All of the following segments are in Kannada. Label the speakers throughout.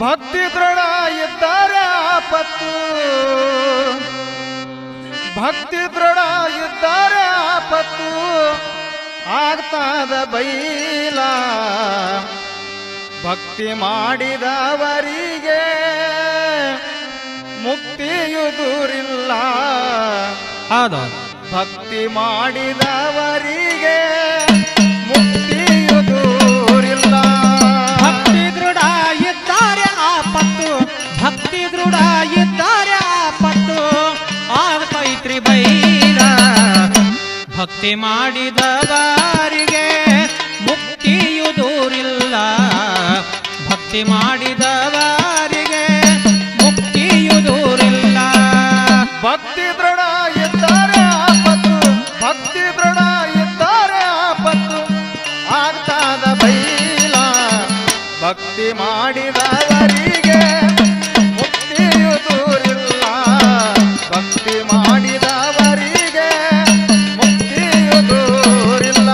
Speaker 1: ಭಕ್ತಿ ದೃಢ ಇದ್ದಾರೆ ಆಪತ್ತು, ಭಕ್ತಿ ದೃಢ ಇದ್ದಾರೆ ಆಪತ್ತು ಆಗ್ತಾದ ಬೈಲ. ಭಕ್ತಿ ಮಾಡಿದವರಿಗೆ ಮುಕ್ತಿಯು ದೂರಿಲ್ಲ. ಭಕ್ತಿ ಮಾಡಿದವರಿಗೆ ಮುಕ್ತಿಯು ದೂರಿಲ್ಲ.
Speaker 2: ಭಕ್ತಿ ದೃಢ ಇದ್ದಾರೆ ಆಪತ್ತು, ಭಕ್ತಿ ದೃಢ ಇದ್ದಾರೆ ಆಪತ್ತು ಆಗ್ತೈತ್ರಿ ಬೈಲ. ಭಕ್ತಿ ಮಾಡಿದವರಿಗೆ ಮುಕ್ತಿಯು ದೂರಿಲ್ಲ. ಭಕ್ತಿ ಮಾಡಿದವರಿಗೆ ಮುಕ್ತಿಯು ದೂರಿಲ್ಲ.
Speaker 1: ಭಕ್ತಿ ದೃಢ ಇದ್ದಾರೆ ಆಪತ್ತು, ಭಕ್ತಿ ದೃಢ ಇದ್ದಾರೆ ಆಪತ್ತು ಆಗ್ತಾದ ಬೈಲ. ಭಕ್ತಿ ಮಾಡಿದವರಿಗೆ ಮುಕ್ತಿಯು ದೂರಿಲ್ಲ. ಭಕ್ತಿ ಮಾಡಿದವರಿಗೆ ಮುಕ್ತಿಯು ದೂರಿಲ್ಲ.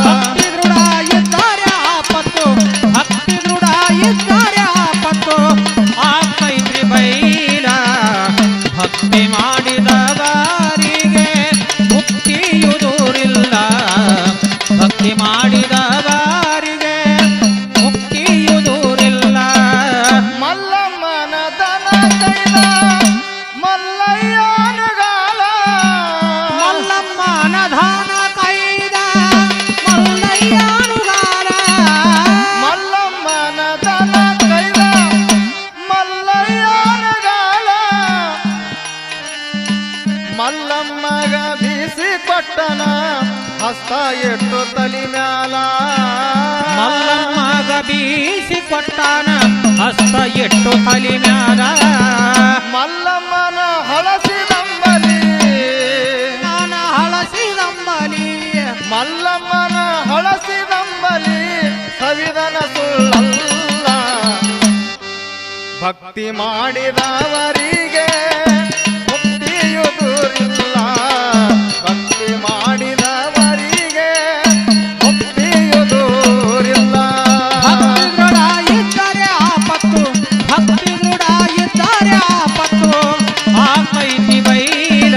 Speaker 2: ಭಕ್ತಿ ದೃಢ ಇದ್ದಾರೆ ಆಪತ್ತು, ಭಕ್ತಿ ದೃಢ ಇದ್ದಾರೆ ಆಪತ್ತು ಆಗ್ತೈತ್ರಿ ಬೈಲ. ಭಕ್ತಿ ಮಾಡಿದವರಿಗೆ ಮುಕ್ತಿಯು ದೂರಿಲ್ಲ. ಭಕ್ತಿ ಮಾಡಿದವರಿಗೆ ಮುಕ್ತಿಯು ದೂರಿಲ್ಲ.
Speaker 1: ಮಲ್ಲಮ್ಮನ ದನ ಕೈದ ಮಲ್ಲಯ್ಯನಗಾಲ,
Speaker 2: ಮಲ್ಲಮ್ಮನ ಧಾನ ಕೈದ ಮಲ್ಲಯ್ಯನುಗಾಲ.
Speaker 1: ಮಲ್ಲಮ್ಮನ ದನ ಕೈದ ಮಲ್ಲಯ್ಯನಗಾಲ. ಮಲ್ಲಮ್ಮಗ ಬೀಸಿ ಕೊಟ್ಟನ ಹಸ್ತ ಎಟ್ಟು ತಲಿ ಮ್ಯಾಲ.
Speaker 2: ಮಲ್ಲಮ್ಮಗ ಬೀಸಿ ಕೊಟ್ಟಾನ ಹಸ್ತ ಎಟ್ಟು ತಲಿ ಮ್ಯಾಲ.
Speaker 1: ಮಲ್ಲಮ್ಮನ ಹಳಸಿದಂಬಲಿ,
Speaker 2: ನಾನ ಹಳಸಿದಂಬಲಿ.
Speaker 1: ಮಲ್ಲಮ್ಮನ ಹಳಸಿದಂಬಲಿ ಸವಿದನ ಸುಳ್ಳಲ್ಲ. ಭಕ್ತಿ ಮಾಡಿದವರಿಗೆ ಮುಕ್ತಿಯು ದೂರಿಲ್ಲ. ಭಕ್ತಿ ಮಾಡಿದವರಿಗೆ ಮುಕ್ತಿಯು ದೂರಿಲ್ಲ.
Speaker 2: ಭಕ್ತಿ ದೃಢ ಇದ್ದಾರೆ ಆಪತ್ತು, ಭಕ್ತಿ ದೃಢ ಇದ್ದಾರೆ ಆಪತ್ತು ಆಗ್ತೈತಿ ಬೈಲ.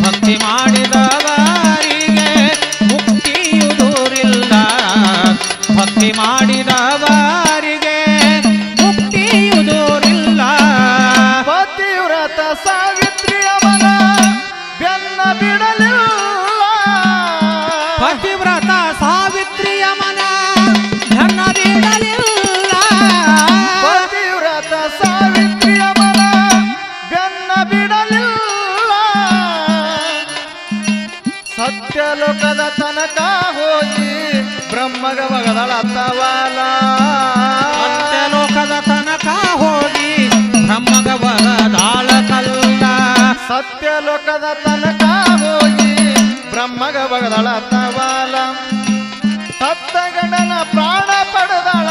Speaker 2: ಭಕ್ತಿ ಮಾಡಿದವರಿಗೆ ಮುಕ್ತಿಯು ದೂರಿಲ್ಲ. ಭಕ್ತಿ ಮಾಡಿದವರಿಗೆ ಮುಕ್ತಿಯು ದೂರಿಲ್ಲ.
Speaker 1: ಪತಿವ್ರತ ಸಾವಿತ್ರಿಯವನ ಬೆನ್ನ ಬಿಡಲಿಲ್ಲ.
Speaker 2: ಪತಿವ್ರತ ಸಾವಿತ್ರಿಯ ಮನ ಧನ ಬಿಡಲಿಲ್ಲ.
Speaker 1: ಪತಿವ್ರತ ಸಾವಿತ್ರಿಯವನ ಬೆನ್ನ ಬಿಡಲಿಲ್ಲ. ಸತ್ಯಲೋಕದ ತನಕ ಹೋಗಿ ಬ್ರಹ್ಮಗ ಬಗದಳ ತವಾಲ.
Speaker 2: ಸತ್ಯಲೋಕದ ತನಕ ಹೋಗಿ ಬ್ರಹ್ಮಗ ಬರದಾಳ ಕಲ್ಲ.
Speaker 1: ಸತ್ಯಲೋಕದ ತನಕ ಹೋಗಿ ಬ್ರಹ್ಮಗ ಬಗದಳ ತವಾಲ. ಸತ್ತ ಗಂಡನ ಪ್ರಾಣ ಪಡೆದಳ,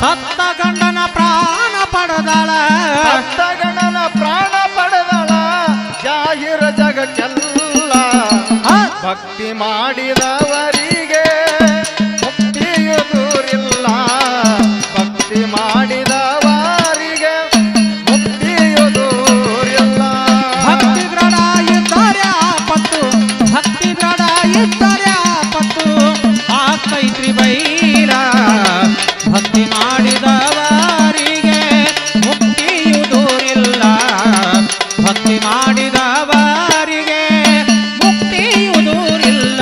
Speaker 2: ಸತ್ತ ಗಂಡನ ಪ್ರಾಣ ಪಡೆದಾಳ.
Speaker 1: ಸತ್ತ ಗಂಡನ ಪ್ರಾಣ ಪಡೆದಳ ಜಾಹಿರ ಜಗಕ್ಕೆಲ್ಲ. ಭಕ್ತಿ ಮಾಡಿದವರಿಗೆ ಮುಕ್ತಿಯು ದೂರಿಲ್ಲ. ಭಕ್ತಿ ಮಾಡಿದವರಿಗೆ ಮುಕ್ತಿಯು ದೂರಿಲ್ಲ.
Speaker 2: ಭಕ್ತಿ ದೃಢ ಇದ್ದಾರೆ ಆಪತ್ತು, ಭಕ್ತಿ ದೃಢ ಇದ್ದಾರೆ ಆಪತ್ತು ಆಗ್ತೈತ್ರಿ ಬೈಲ. ಭಕ್ತಿ ಮಾಡಿದವರಿಗೆ ಮುಕ್ತಿಯು ದೂರಿಲ್ಲ. ಭಕ್ತಿ ಮಾಡಿದವರಿಗೆ ಮುಕ್ತಿಯು ದೂರಿಲ್ಲ.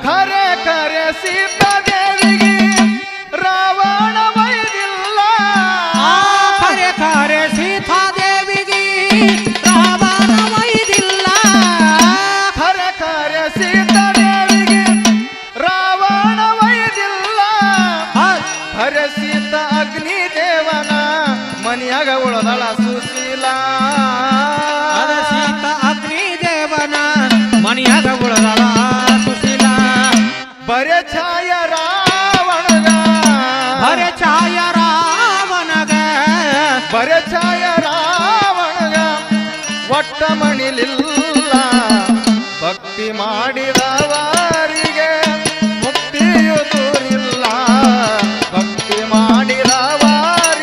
Speaker 1: ಖರೆ ಖರೆ ಸೀತಾದೇವಿಗೆ ರಾವಣ ವೈದಿಲ್ಲ.
Speaker 2: ಖರೆ ಖರೆ ಸೀತಾದೇವಿಗೆ ರಾವಣ ವೈದಿಲ್ಲ.
Speaker 1: ಖರೆ ಖರೆ ಸೀತಾದೇವಿಗೆ ರಾವಣ ವೈದಿಲ್ಲ. ಖರೆ ಸೀತ ಅಗ್ನಿ ದೇವನ ಮನಿಯಾಗ ಉಳದಳ ಸುಶೀಲ.
Speaker 2: ಅದ ಸೀತ ಅಗ್ನಿ ದೇವನ ಮಣಿಯಾಗ ಉಳದಳ ಸುಶೀಲ.
Speaker 1: ಬರೆ ಛಾಯ ರಾವಣಗ,
Speaker 2: ಬರೆ ಛಾಯ ರಾವಣಗ,
Speaker 1: ಬರೆ ಛಾಯ ರಾವಣಗ ಒಟ್ಟ ಮಣಿಲಿಲ್ಲ. ಭಕ್ತಿ ಮಾಡಿದವರಿಗೆ ಮುಕ್ತಿಯು ದೂರಿಲ್ಲ. ಭಕ್ತಿ ಮಾಡಿದವರಿಗೆ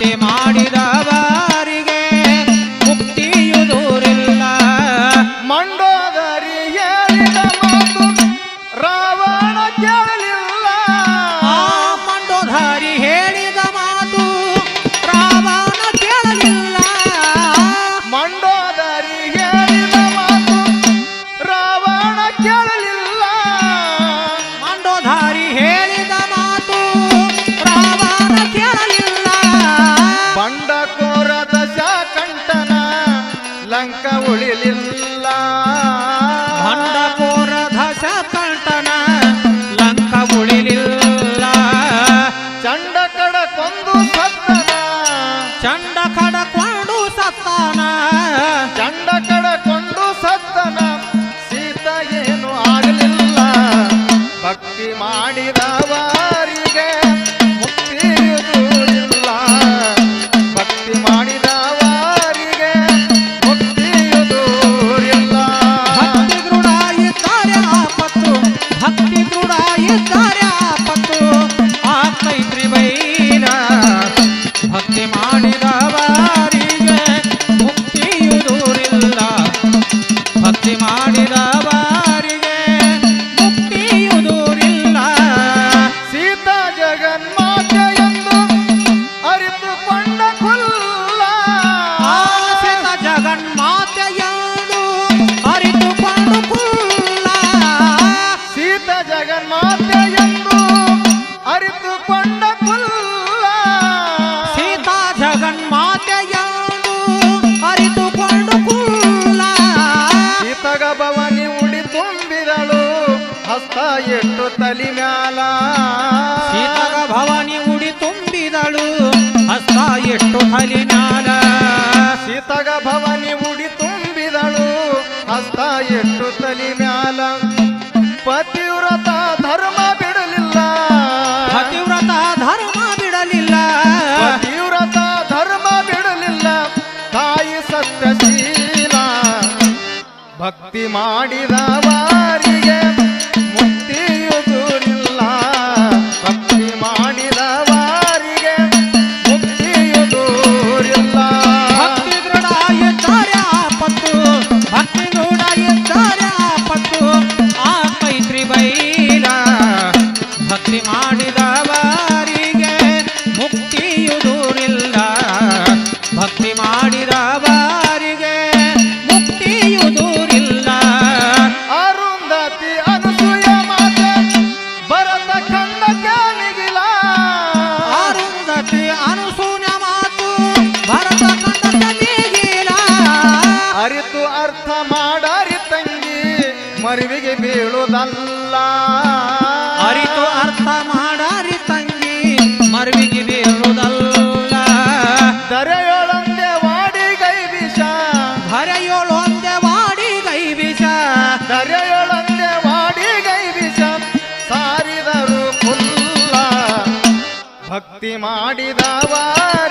Speaker 2: ಭಕ್ತಿ ಮಾಡಿದವರಿಗೆ ಮುಕ್ತಿಯು ದೂರಿಲ್ಲ.
Speaker 1: ಮಂಡೋದರಿ ಹೇಳಿದ ಮಾತು ರಾವಣ ಕೇಳಲಿಲ್ಲ.
Speaker 2: ಆ ಮಂಡೋದರಿ ಹೇಳಿದ ಮಾತು ರಾವಣ ಕೇಳಲಿಲ್ಲ.
Speaker 1: ಮಂಡೋದರಿ ಹೇಳಿದ ಮಾತು ರಾವಣ ಕೇಳಲಿಲ್ಲ.
Speaker 2: ಮಂಡೋದರಿ ಹೇಳಿದ ಮಾತು ರಾವಣ ಕೇಳಲಿಲ್ಲ.
Speaker 1: ಬಂಡಕೋರ ದಶಕಂಠನ ಲಂಕ ಉಳಿಲಿಲ್ಲ.
Speaker 2: ಭಂಡಕೋರ ದಶಕಂಠನ ಲಂಕ ಉಳಿಲಿಲ್ಲ.
Speaker 1: ಚಂಡ ಕಡ ಕೊಂದು ಸತ್ತನ.
Speaker 2: ಚಂಡ ಕಡಕೊಂಡು ಸತ್ತಾನ.
Speaker 1: ಚಂಡ ಕಡಕೊಂಡು ಸತ್ತನ. ಸೀತ ಏನು ಆಗಲಿಲ್ಲ. ಭಕ್ತಿ ಮಾಡಿದವರಿಗೆ ಮುಕ್ತಿಯು ದೂರಿಲ್ಲ. ಭಕ್ತಿ ಮಾಡಿದವರಿಗೆ ಮುಕ್ತಿಯು ದೂರಿಲ್ಲ.
Speaker 2: ಭಕ್ತಿ ದೃಢ ಇದ್ದಾರೆ ಆಪತ್ತು. ಭಕ್ತಿ ದೃಢ ಇದ್ದಾರೆ ಆಪತ್ತು. ಆಗ್ತೈತ್ರಿ ಬೈಲ. ಭಕ್ತಿ ಮಾಡಿದವರಿಗೆ ಮುಕ್ತಿಯು ದೂರಿಲ್ಲ. ಭಕ್ತಿ ಮಾಡಿದವರಿಗೆ ಮುಕ್ತಿಯು ದೂರಿಲ್ಲ.
Speaker 1: ಸೀತಾ ಜಗನ್ಮಾತೆಯೆಂದು ಅರಿತುಕೊಂಡ ಕುಲ್ಲ.
Speaker 2: ಆಸಿತ ಜಗನ್ಮಾತೆಯಂದು ಅರಿತುಕೊಂಡು ಕುಲ್ಲ.
Speaker 1: ಸೀತಾ ಜಗನ್ಮಾತೆಯೆಂದು ಅರಿತುಕೊಂಡ ಕುಲ್ಲ.
Speaker 2: ಸೀತಾ ಜಗನ್ಮಾತೆಯಂದು ಅರಿತುಕೊಂಡು ಕುಲ್ಲ.
Speaker 1: ಸೀತಗ ಭವನಿ ಉಡಿ ತುಂಬಿದಳು ಹಸ್ತ ಎಟ್ಟು ತಲಿ ಮ್ಯಾಲ.
Speaker 2: ಸೀತಗ ಭವಾನಿ ಉಡಿ ತುಂಬಿದಳು ಹಸ್ತ ಎಷ್ಟು ಹಲಿ ಮ್ಯಾಲ.
Speaker 1: ಸೀತಗ ಭವನಿ ಉಡಿ ತುಂಬಿದಳು ಹಸ್ತ ಎಟ್ಟು ತಲಿ ಮ್ಯಾಲ. ಪತಿವ್ರತ ಧರ್ಮ ಬಿಡಲಿಲ್ಲ.
Speaker 2: ಪತಿವ್ರತ ಧರ್ಮ ಬಿಡಲಿಲ್ಲ.
Speaker 1: ಪತಿವ್ರತ ಧರ್ಮ ಬಿಡಲಿಲ್ಲ. ತಾಯಿ ಸತ್ಯಶೀಲ. ಭಕ್ತಿ ಮಾಡಿದವರಿಗೆ ಮುಕ್ತಿಯು ದೂರಿಲ್ಲ. ಭಕ್ತಿ ಮಾಡಿದವರಿಗೆ ಮುಕ್ತಿಯು ದೂರಿಲ್ಲ.
Speaker 2: ಭಕ್ತಿ ದೃಢ ಇದ್ದಾರೆ ಆಪತ್ತು. ಭಕ್ತಿ ದೃಢ ಇದ್ದಾರೆ ಆಪತ್ತು. ಆ ಮೈತ್ರಿ ಬೈಲ. ಭಕ್ತಿ ಮಾಡಿದವರಿಗೆ ಮುಕ್ತಿಯು ದೂರಿಲ್ಲ. ಭಕ್ತಿ ಮಾಡಿದವರಿಗೆ ಮುಕ್ತಿಯು ದೂರಿಲ್ಲ.
Speaker 1: ಅರುಂಧತಿ ಅನಸೂಯ ಮಾತೆ ಭರತ ಖಂಡ ಜ್ಞಾನಿಗಿಲ.
Speaker 2: ಅರುಂಧತಿ ಅನುಸೂನ ಮಾತು ಭರತ ಕಂಡ ನೀಗಿಲ.
Speaker 1: ಅರಿತು ಅರ್ಥ ಮಾಡಾರಿ ತಂಗಿ ಮರುವಿಗೆ ಬೀಳುವುದಲ್ಲ.
Speaker 2: ಅರಿತು ಅರ್ಥ ಮಾಡಾರಿ ತಂಗಿ ಮರುವಿಗೆ ಬೀಳುವುದಲ್ಲ.
Speaker 1: ದರೆಯೊಳಂದೆ ವಾಡಿ ಗೈ ವಿಷ.
Speaker 2: ಹರೆಯೋಳು ಒಂದೇ ವಾಡಿ ಗೈ ವಿಷ.
Speaker 1: ದರೆಯೊಳಂದೆ ವಾಡಿ ಗೈ ವಿಷ. ಸಾರಿದರು ಫುಲ್ಲ. ಭಕ್ತಿ ಮಾಡಿದವರ